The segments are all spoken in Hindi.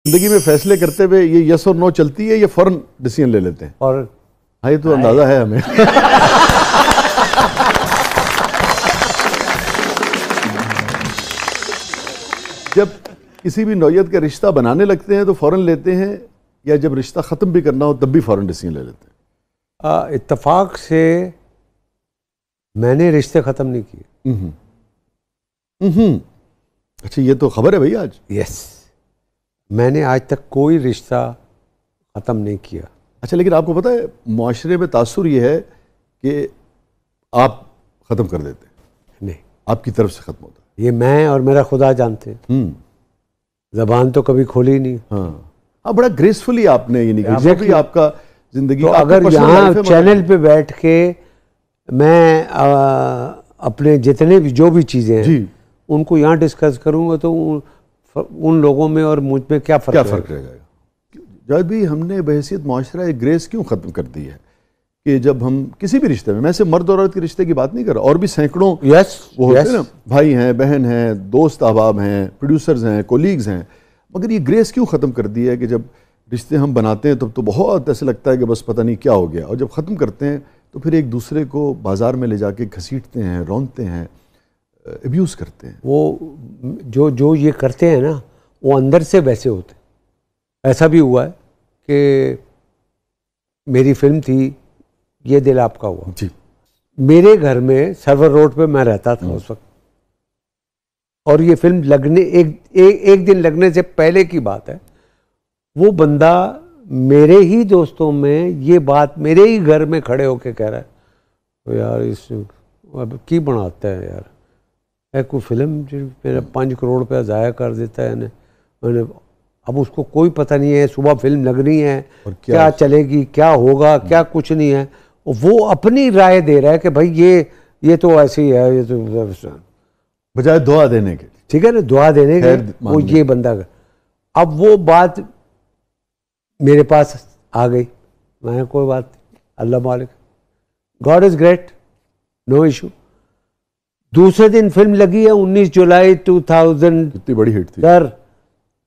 जिंदगी में फैसले करते हुए ये यस और नो चलती है या फौरन डिसीजन ले लेते हैं? और हाँ, ये तो अंदाजा है हमें। जब किसी भी नौयत का रिश्ता बनाने लगते हैं तो फौरन लेते हैं, या जब रिश्ता खत्म भी करना हो तब भी फौरन डिसीजन ले लेते हैं? इत्तेफाक से मैंने रिश्ते खत्म नहीं किए। अच्छा, ये तो खबर है भाई आज। यस, मैंने आज तक कोई रिश्ता खत्म नहीं किया। अच्छा, लेकिन आपको पता है मुआशरे में तासुर ये है कि आप खत्म कर देते हैं, नहीं, आपकी तरफ से खत्म होता है। ये मैं और मेरा खुदा जानते हैं। जबान तो कभी खोली नहीं। हाँ, बड़ा ग्रेसफुली आपने ये नहीं किया कि आपका जिंदगी। तो अगर यहाँ चैनल पे बैठ के मैं अपने जितने भी जो भी चीजें हैं उनको यहाँ डिस्कस करूंगा तो उन लोगों में और मुझ में क्या फर्क रहेगा? जब भी हमने बहैसियत मुआशरा एक ग्रेस क्यों खत्म कर दी है कि जब हम किसी भी रिश्ते में, मैं सिर्फ मर्द और औरत के रिश्ते की बात नहीं कर रहा, और भी सैकड़ों वो होते हैं ना, भाई हैं, बहन हैं, दोस्त अहबाब हैं, प्रोड्यूसर्स हैं, कोलीग्स हैं, मगर ये ग्रेस क्यों ख़त्म कर दी है कि जब रिश्ते हम बनाते हैं तब तो बहुत ऐसे लगता है कि बस पता नहीं क्या हो गया, और जब ख़त्म करते हैं तो फिर एक दूसरे को बाजार में ले जाके घसीटते हैं, रौंदते हैं, अब्यूज़ करते हैं। वो जो ये करते हैं ना, वो अंदर से वैसे होते हैं। ऐसा भी हुआ है कि मेरी फिल्म थी ये दिल आपका हुआ जी, मेरे घर में सर्वर रोड पे मैं रहता था उस वक्त, और ये फिल्म लगने एक दिन लगने से पहले की बात है। वो बंदा मेरे ही दोस्तों में ये बात मेरे ही घर में खड़े होके कह रहा है, तो यार इस अब की बनाता है यार, कोई फिल्म जो मेरा 5 करोड़ रुपया ज़ाया कर देता है मैंने। अब उसको कोई पता नहीं है सुबह फिल्म लगनी है और क्या चलेगी, क्या होगा, क्या कुछ नहीं है। वो अपनी राय दे रहा है कि भाई ये तो ऐसे ही है, ये तो बजाय दुआ देने के, ठीक है ना, दुआ देने के वो ये बंदा का। अब वो बात मेरे पास आ गई, मैं कोई बात नहीं, अल्लाह मालिक, God is great, no issue. दूसरे दिन फिल्म लगी है 19 जुलाई 2000, कितनी बड़ी हिट थी सर,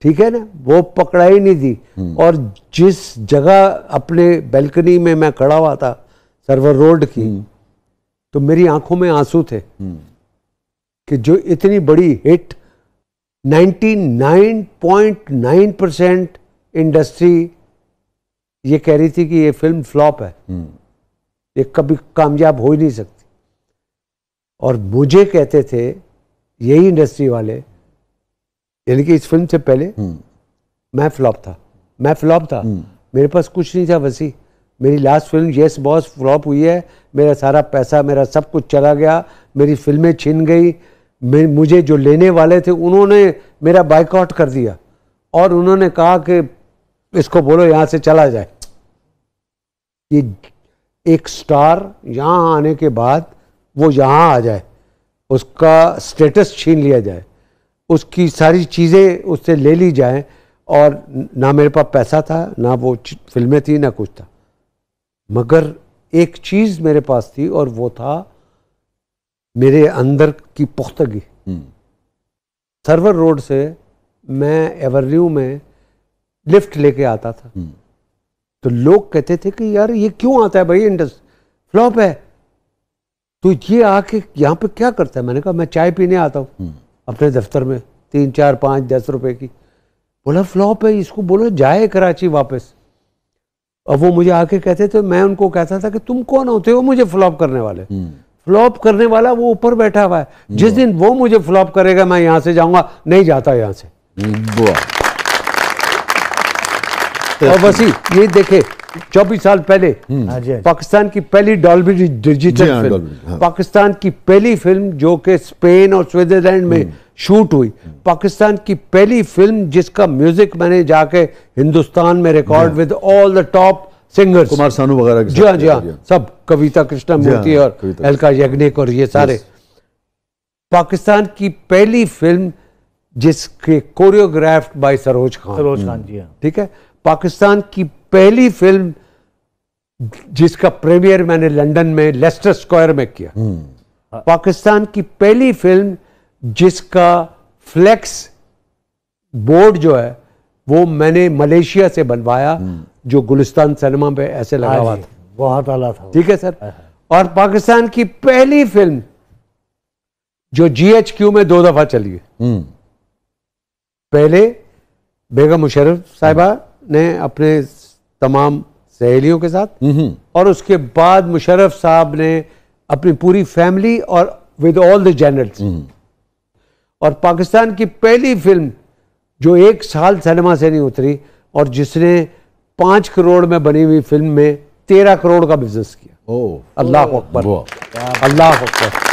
ठीक है ना, वो पकड़ा ही नहीं थी। और जिस जगह अपने बैल्कनी में मैं खड़ा हुआ था सर्वर रोड की, तो मेरी आंखों में आंसू थे कि जो इतनी बड़ी हिट, 99.9% इंडस्ट्री ये कह रही थी कि ये फिल्म फ्लॉप है, ये कभी कामयाब हो ही नहीं सकती। और मुझे कहते थे यही इंडस्ट्री वाले, यानी कि इस फिल्म से पहले मैं फ्लॉप था, मेरे पास कुछ नहीं था वसी। मेरी last film yes boss flop हुई है, मेरा सारा पैसा, मेरा सब कुछ चला गया, मेरी फिल्में छिन गई, मुझे जो लेने वाले थे उन्होंने मेरा बाइकआउट कर दिया, और उन्होंने कहा कि इसको बोलो यहाँ से चला जाए। ये एक स्टार यहाँ आने के बाद वो यहाँ आ जाए, उसका स्टेटस छीन लिया जाए, उसकी सारी चीज़ें उससे ले ली जाए, और ना मेरे पास पैसा था, ना वो फिल्में थी, ना कुछ था, मगर एक चीज़ मेरे पास थी, और वो था मेरे अंदर की पुख्तगी। सर्वर रोड से मैं एवेन्यू में लिफ्ट लेके आता था, तो लोग कहते थे कि यार ये क्यों आता है भाई, इंडस्ट्री फ्लॉप है, तो ये आके यहाँ पे क्या करता है? मैंने कहा मैं चाय पीने आता हूँ अपने दफ्तर में, 3, 4, 5, 10 रुपए की। बोला फ्लॉप है, इसको बोलो जाए कराची वापस। अब वो मुझे आके कहते थे, मैं उनको कहता था कि तुम कौन होते हो मुझे फ्लॉप करने वाले? फ्लॉप करने वाला वो ऊपर बैठा हुआ है, जिस दिन वो मुझे फ्लॉप करेगा मैं यहाँ से जाऊंगा, नहीं जाता यहाँ से। और बस ये देखे 24 साल पहले पाकिस्तान की पहली डॉल्बी डिजिटल फिल्म, पाकिस्तान की पहली फिल्म जो कि स्पेन और स्विट्जरलैंड में शूट हुई, पाकिस्तान की पहली फिल्म जिसका म्यूजिक मैंने जाके हिंदुस्तान में record with all the top singers, Kumar Sanu वगैरह, जी हाँ, सब, कविता कृष्णमूर्ति और अलका याग्निक और ये सारे। पाकिस्तान की पहली फिल्म जिसके कोरियोग्राफ्ड बाय सरोज खान, जी हाँ, ठीक है। पाकिस्तान की पहली फिल्म जिसका प्रीमियर मैंने लंदन में लेस्टर स्क्वायर में किया। पाकिस्तान की पहली फिल्म जिसका फ्लेक्स बोर्ड जो है वो मैंने मलेशिया से बनवाया, जो गुलिस्तान सिनेमा पे ऐसे लगा हुआ था, बहुत आला था। ठीक है सर। और पाकिस्तान की पहली फिल्म जो GHQ में 2 दफा चली है। पहले बेगम मुशर्रफ साहिबा ने अपने तमाम सहेलियों के साथ, और उसके बाद मुशर्रफ साहब ने अपनी पूरी फैमिली और विद ऑल द जनरल्स। और पाकिस्तान की पहली फिल्म जो 1 साल सिनेमा से नहीं उतरी और जिसने 5 करोड़ में बनी हुई फिल्म में 13 करोड़ का बिजनेस किया। अल्लाह अकबर, अल्लाह अकबर।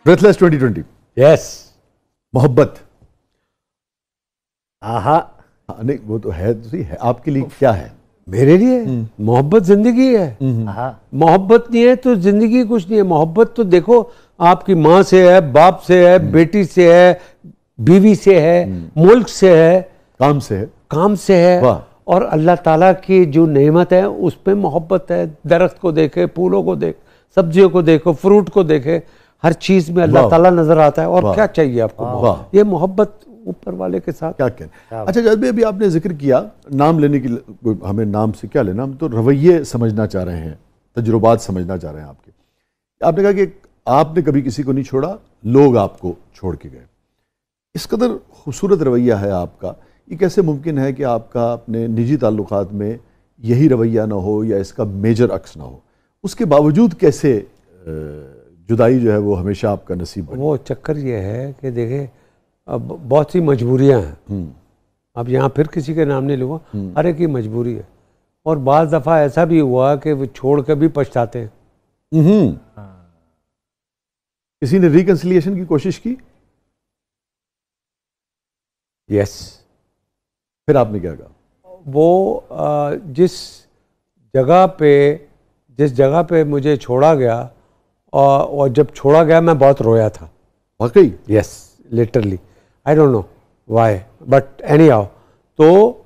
ब्रेथलेस 2020। यस। मोहब्बत। आहा, नहीं वो तो है, आपके लिए क्या है? मेरे लिए मोहब्बत जिंदगी है। मोहब्बत नहीं है तो जिंदगी कुछ नहीं है। मोहब्बत तो देखो आपकी माँ से है, बाप से है, बेटी से है, बीवी से है, मुल्क से है, काम से है। और अल्लाह ताला की जो नेमत है उस पे मोहब्बत है। दरख्त को देखे, फूलों को देख, सब्जियों को देखो, फ्रूट को देखे, हर चीज में अल्लाह ताला नजर आता है। और क्या चाहिए आपको? ये मोहब्बत ऊपर वाले के साथ। क्या कहना? अच्छा जब भी अभी आपने जिक्र किया नाम लेने की, हमें नाम से क्या लेना, हम तो रवैये समझना चाह रहे हैं, तजुर्बात समझना चाह रहे हैं आपके। आपने कहा कि आपने कभी किसी को नहीं छोड़ा, लोग आपको छोड़ के गए। इस कदर खूबसूरत रवैया है आपका, ये कैसे मुमकिन है कि आपका अपने निजी ताल्लुकात में यही रवैया ना हो या इसका मेजर अक्स ना हो? उसके बावजूद कैसे जुदाई जो है वो हमेशा आपका नसीब बनी? वो चक्कर ये है कि देखे अब बहुत सी मजबूरियां हैं। अब यहाँ फिर किसी के नाम नहीं लूँगा, हर एक की मजबूरी है। और बाज़ दफ़ा ऐसा भी हुआ कि वो छोड़ के भी पछताते हैं। किसी ने रिकंसिलिएशन की कोशिश की? यस। फिर आपने क्या कहा? वो जिस जगह पे मुझे छोड़ा गया, और जब छोड़ा गया मैं बहुत रोया था। वाकई? Yes, literally. I don't know why, but any how, तो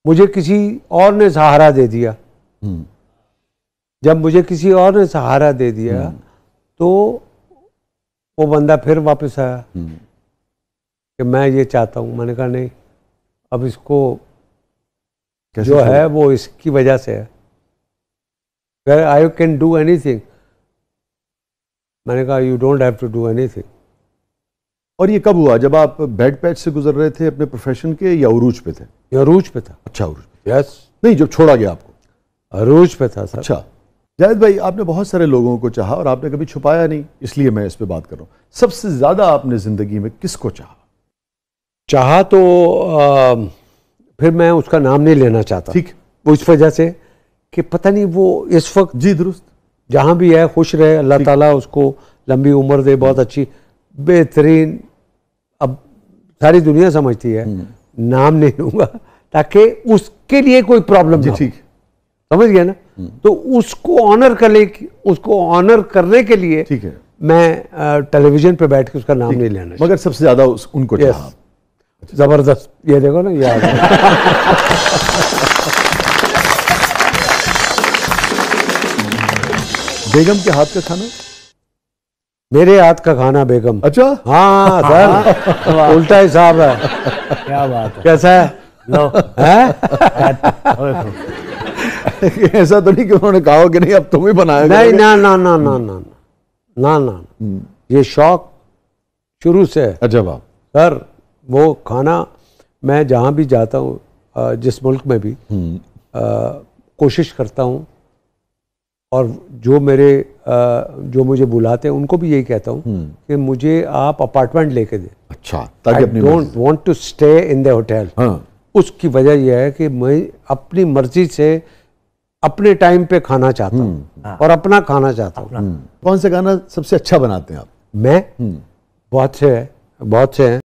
मुझे किसी और ने सहारा दे दिया। जब मुझे किसी और ने सहारा दे दिया तो वो बंदा फिर वापस आया कि मैं ये चाहता हूँ। मैंने कहा नहीं, अब इसको जो है वो इसकी वजह से है। I can do anything. मैंने कहा you don't have to do anything. और ये कब हुआ? जब आप बेड पैच से गुजर रहे थे अपने प्रोफेशन के, या उरूज पे थे? ये अरूज पे था। अच्छा, उरूज पे। यस। नहीं, जब छोड़ा गया आपको? अरूज पे था सर। अच्छा जाहिद भाई, आपने बहुत सारे लोगों को चाहा और आपने कभी छुपाया नहीं, इसलिए मैं इस पे बात कर रहा हूँ। सबसे ज्यादा आपने जिंदगी में किसको चाहा तो फिर मैं उसका नाम नहीं लेना चाहता। ठीक। वो इस वजह से कि पता नहीं वो इस वक्त जी दुरुस्त जहाँ भी है खुश रहे, अल्लाह ताला उसको लंबी उम्र दे, बहुत अच्छी बेहतरीन। अब सारी दुनिया समझती है, नाम नहीं लूंगा ताकि उसके लिए कोई प्रॉब्लम ना हो। ठीक, समझ गया ना? तो उसको ऑनर करने के लिए ठीक है, मैं टेलीविजन पे बैठ के उसका नाम नहीं लेना। मगर सबसे ज्यादा उनको चाहा। जबरदस्त। ये देखो ना, यार बेगम के हाथ का खाना? मेरे हाथ का खाना बेगम। अच्छा, हाँ सर, उल्टा हिसाब है। क्या बात है? कैसा है? लो है? ऐसा तो नहीं कि उन्होंने कहा कि नहीं अब तुम ही बनाया? नहीं, ना ना ना ना ना ना ना, ये शौक शुरू से है। अच्छा बाप। सर वो खाना मैं जहाँ भी जाता हूँ, जिस मुल्क में भी कोशिश करता हूँ, और जो मुझे बुलाते हैं उनको भी यही कहता हूँ कि मुझे आप अपार्टमेंट लेके दें। अच्छा, ताकि अपनी don't want to stay in the hotel. उसकी वजह यह है कि मैं अपनी मर्जी से अपने टाइम पे खाना चाहता हूँ और अपना खाना चाहता हूँ। कौन सा गाना सबसे अच्छा बनाते हैं आप? मैं बहुत से हैं।